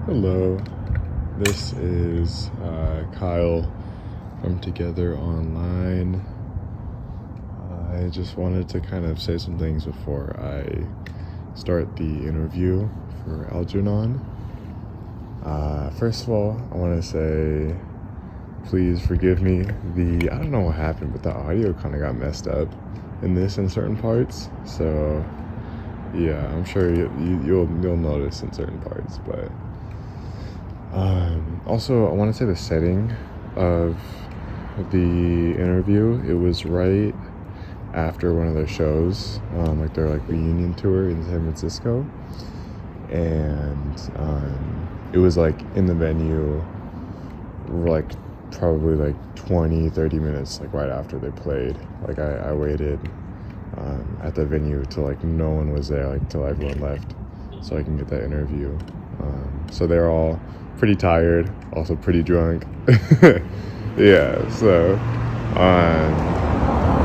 Hello, this is Kyle from Together Online. I just wanted to kind of say some things before I start the interview for Algernon. First of all, I want to say please forgive me. I don't know what happened, but the audio kind of got messed up in certain parts. So yeah, I'm sure you'll notice in certain parts, but also, I want to say the setting of the interview. It was right after one of their shows, like their reunion tour in San Francisco, and it was in the venue, probably 20-30 minutes right after they played. I waited at the venue till no one was there, till everyone left, so I can get that interview. So they're all pretty tired, also pretty drunk. Yeah, so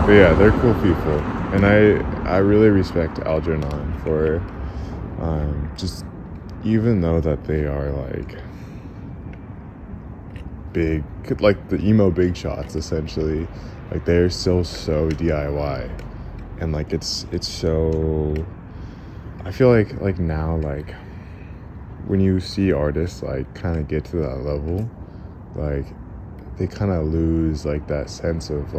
but yeah, they're cool people, and I really respect Algernon for just, even though that they are big, the emo big shots essentially, they're still so DIY, and it's so, I feel like now when you see artists kind of get to that level, they kind of lose that sense of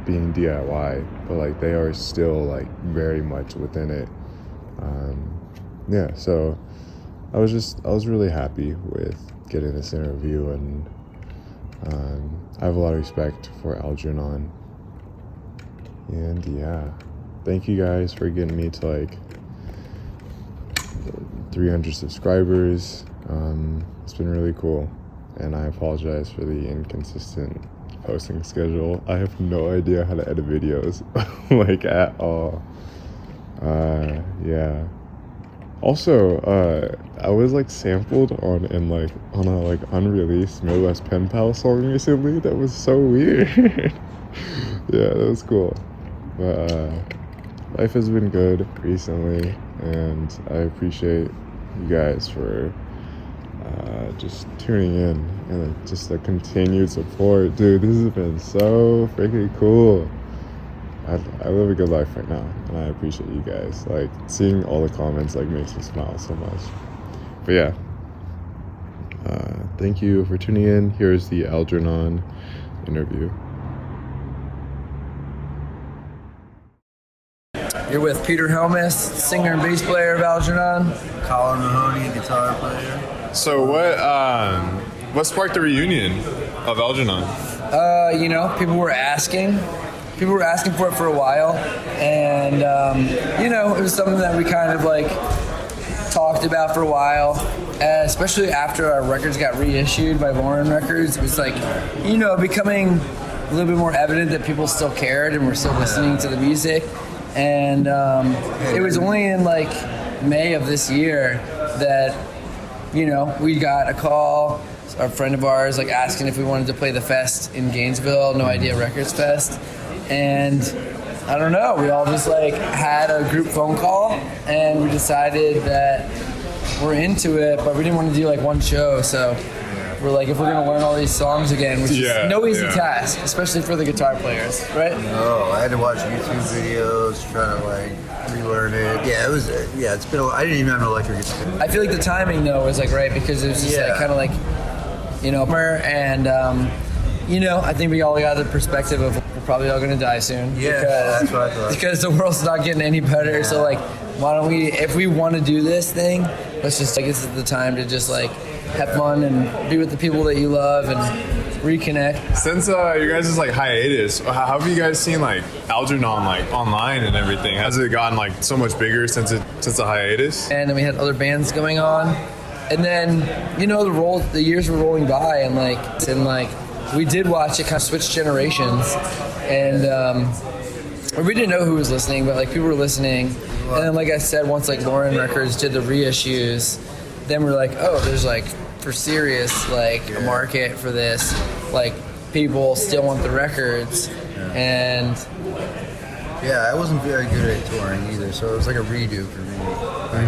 being DIY, but they are still very much within it. Yeah, so I was really happy with getting this interview, and I have a lot of respect for Algernon, and yeah, thank you guys for getting me to 300 subscribers. It's been really cool, and I apologize for the inconsistent posting schedule. I have no idea how to edit videos at all. Yeah, also I was sampled on a unreleased Midwest Pen Pal song recently. That was so weird. Yeah, that was cool, but life has been good recently, and I appreciate you guys for just tuning in, and just the continued support. Dude, this has been so freaking cool. I live a good life right now, and I appreciate you guys. Seeing all the comments makes me smile so much. But yeah, thank you for tuning in. Here's the Algernon interview. You're with Peter Helmus, singer and bass player of Algernon. Colin Mahoney, guitar player. So what sparked the reunion of Algernon? People were asking for it for a while, and it was something that we kind of talked about for a while, especially after our records got reissued by Lauren Records. It was becoming a little bit more evident that people still cared and were still listening to the music. And it was only in May of this year that we got a call, a friend of ours asking if we wanted to play the fest in Gainesville, No Idea Records Fest, and I don't know, we all just had a group phone call, and we decided that we're into it, but we didn't want to do one show, so we're if we're gonna learn all these songs again, which is no easy task, especially for the guitar players, right? No, I had to watch YouTube videos, try to relearn it. Yeah, it was. Yeah, it's been. I didn't even have an electric guitar. I feel the timing though was right, because it was just kind of and I think we all got the perspective of we're probably all gonna die soon. Yeah, that's what I thought. Because the world's not getting any better. Yeah. So why don't we? If we want to do this thing, let's just this is the time to just have fun and be with the people that you love and reconnect. Since you guys' hiatus, how have you guys seen Algernon online and everything? Has it gotten so much bigger since the hiatus? And then we had other bands going on, and then the years were rolling by, and we did watch it kind of switch generations, and we didn't know who was listening, but people were listening, and then I said, once Lauren Records did the reissues, then we're oh, there's for serious a market for this, people still want the records. And I wasn't very good at touring either, so it was a redo for me.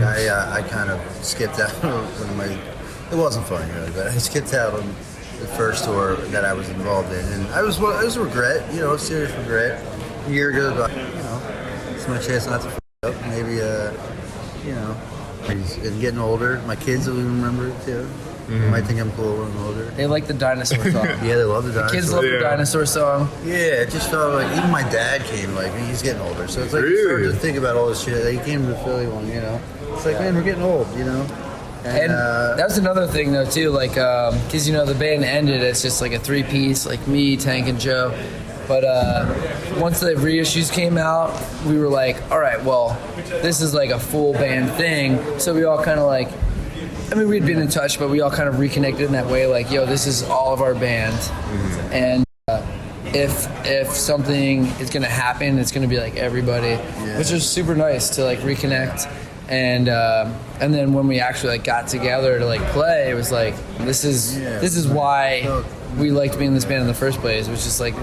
I kind of skipped out one of my It wasn't fun, really, but I skipped out on the first tour that I was involved in, and it was a regret, a serious regret. A year ago, but it's my chance not to f up. Maybe, and getting older, my kids will remember it too. They might think I'm cool when I'm older. They like the dinosaur song. Yeah, they love the dinosaur. Kids love the dinosaur song. Yeah, it just felt like even my dad came. Like he's getting older, so it's like you start to think about all this shit. Like, he came to the Philly one, It's like, man, we're getting old, And that was another thing though too, like because the band ended. It's just like a 3-piece, like me, Tank, and Joe. But once the reissues came out, we were like, all right, well, this is like a full band thing. So we all kind of like, we'd been in touch, but we all kind of reconnected in that way. Like, yo, this is all of our band, and if something is gonna happen, it's gonna be like everybody, which was super nice to like reconnect. And then when we actually like got together to like play, it was like this is why we liked being in this band in the first place. It was just like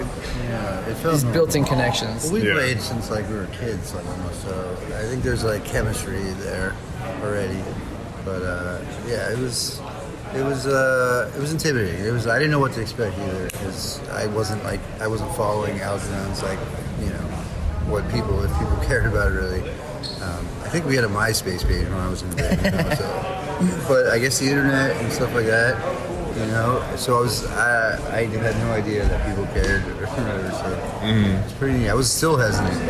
these built-in connections. Well, we played since like we were kids, like almost. So I think there's like chemistry there already. But it was intimidating. I didn't know what to expect either because I wasn't following Algernon's like if people cared about it really. I think we had a MySpace page when I was in the band, but I guess the internet and stuff like that, So I had no idea that people cared or whatever. So it's pretty neat. I was still hesitant,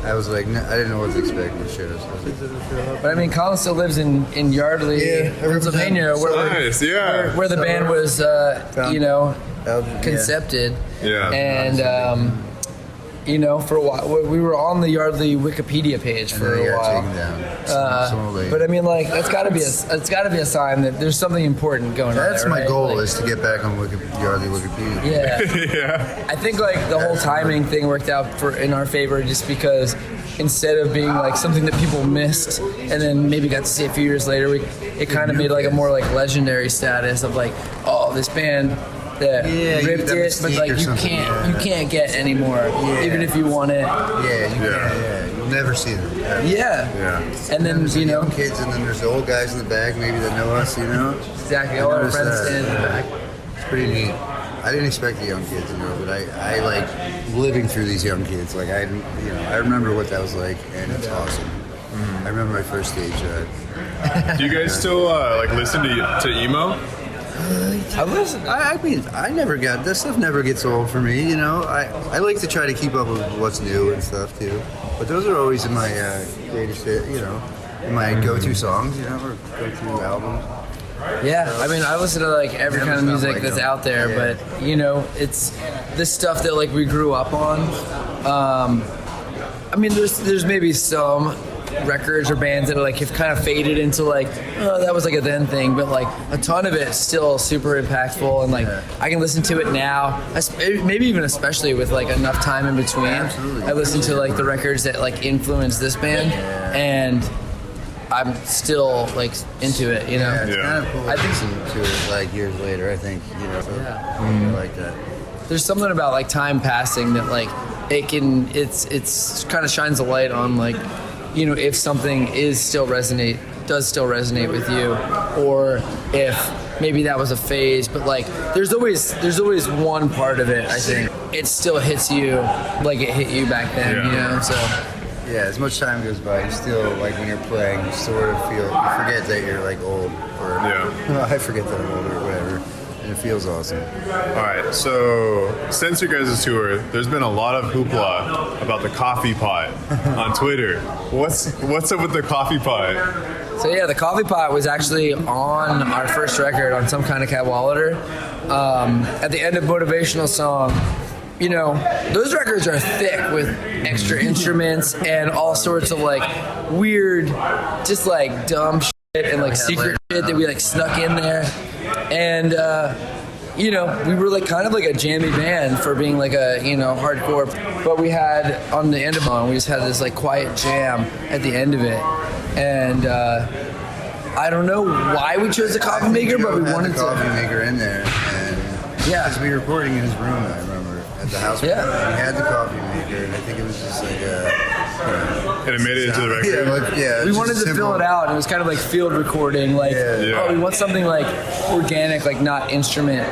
I was like, I didn't know what to expect with shows. But Colin still lives in Yardley, Pennsylvania, where the band was, concepted. Yeah. And for a while, we were on the Yardley Wikipedia page for a while. But that's got to be a sign that there's something important going on. That's there, my right? goal is to get back on Yardley Wikipedia. Yeah. I think the whole timing thing worked out in our favor, just because instead of being like something that people missed and then maybe got to see a few years later, it kind of made like a more like legendary status of like, oh, this band that ripped it, but like you can't get anymore, even if you want it. You'll never see them. And then the young kids, and then there's the old guys in the back, maybe that know us. Exactly. All our friends stand in the back. It's pretty neat. I didn't expect the young kids to know, but I like living through these young kids. Like I remember what that was like, and it's awesome. I remember my first stage. Do you guys still listen to emo? I never got that stuff. Never gets old for me. I like to try to keep up with what's new and stuff too. But those are always in my greatest hit. In my go-to songs. Or go-to albums. Yeah, I listen to like every kind of music that's out there, but it's the stuff that like we grew up on. There's maybe some records or bands that have kind of faded into like, oh, that was like a then thing, but like a ton of it's still super impactful, and like I can listen to it now, maybe even especially with like enough time in between. Absolutely. I listen to like the records that like influenced this band, and I'm still like into it, It's kind of cool to listen to it like years later, I think, I like that. There's something about like time passing that like it's kind of shines a light on like, if something does still resonate with you, or if maybe that was a phase, but like there's always one part of it, I think, it still hits you like it hit you back then, so. Yeah, as much time goes by, you still, like when you're playing, you sort of you forget that you're like old, or I forget that I'm old or whatever, and it feels awesome. All right, so since your guys' tour, there's been a lot of hoopla about the coffee pot on Twitter. What's up with the coffee pot? So yeah, the coffee pot was actually on our first record on Some Kind of Cadwallader. At the end of Motivational Song, those records are thick with extra instruments and all sorts of like weird, just like dumb shit and like secret shit that we like snuck in there. And we were like kind of like a jammy band for being like a hardcore, but we had on the end of it, we just had this like quiet jam at the end of it, and I don't know why we chose the coffee maker, but we wanted the coffee maker in there, and because we were recording in his room, I remember. At the house, and he had the coffee maker, and I think it was just like And it made it into the record. Yeah, We just wanted to simple. fill it out. And it was kind of like field recording. Like, Yeah. oh, we want something like organic, like not instrument,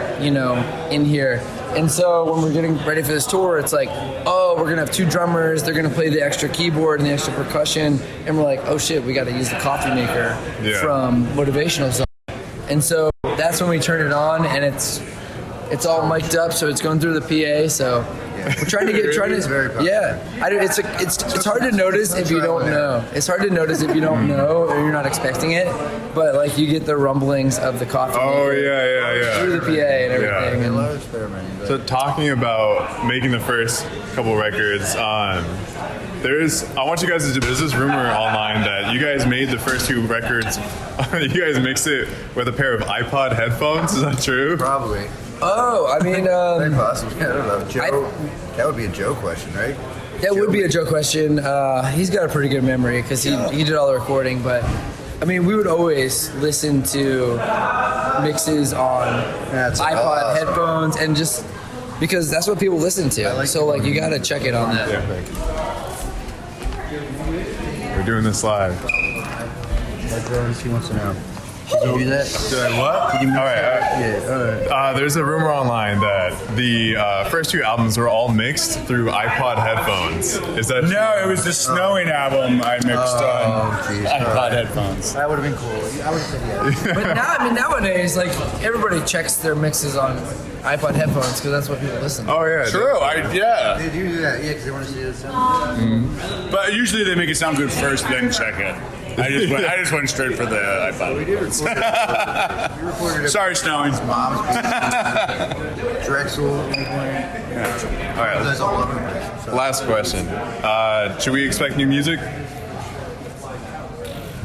in here. And so when we're getting ready for this tour, it's like, oh, we're gonna have 2 drummers. They're gonna play the extra keyboard and the extra percussion, and we're like, oh shit, we got to use the coffee maker from Motivational Zone. And so that's when we turn it on, and it's all mic'd up, so it's going through the PA. So we're trying to It's very powerful. It's hard to notice if you don't know. It's hard to notice if you don't know or you're not expecting it. But like you get the rumblings of the coffee maker Yeah. through the PA and everything. A And lot of experimenting. But So talking about making the first couple records, I want you guys to. There's this rumor online that you guys made the first 2 records. You guys mixed it with a pair of iPod headphones. Is that true? probably. oh, I mean, Very possibly. I don't know. Joe, that would be a Joe question, right? that would be a Joe question. He's got a pretty good memory because he did all the recording. But I mean, we would always listen to mixes on That's iPod awesome. headphones, and just because that's what people listen to. So like you got to check it on that. We're doing this live. He wants to know. Did you do that? Did I what? Did you mix All right. that? Yeah. All right. There's a rumor online that the first 2 albums were all mixed through iPod headphones. Is that No, it was the Snowing album I mixed on jeez. iPod headphones. That would have been cool. I would have said yes. But now, I mean, nowadays, like everybody checks their mixes on iPod headphones because that's what people listen to. Oh yeah. True, yeah. They do that, yeah, because they want to see the sound. But usually they make it sound good first, then check it. I just went straight for the iPod. We recorded it. Sorry, Snowing. Mom's Drexel. All right. That's all over the place. So. Last question. Should we expect new music?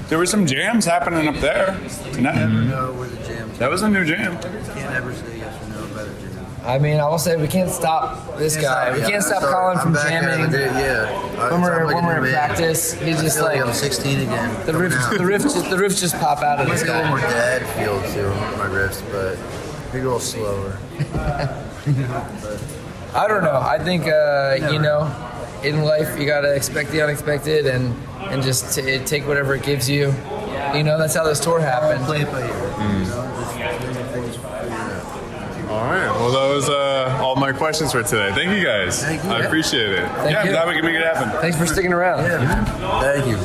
There were some jams happening up there tonight. Never know where the jams. That was a new jam. Can't ever say yes or no about a jam. I mean, I will say we can't stop this guy. We can't stop Colin from jamming. When we're in practice, he's just like I'm 16 again. the riffs just pop out of Might this be a little more guy. dad feel to my riffs, but maybe a little slower. I don't know. I think in life you gotta expect the unexpected and just take whatever it gives you. That's how this tour happened. Play it by ear. You know, just maybe things figure it out. All right. Well, that was all my questions for today. Thank you guys. Thank you. I appreciate it. Yeah, I'm glad we can make it happen. Thanks for sticking around. Yeah, man. Thank you.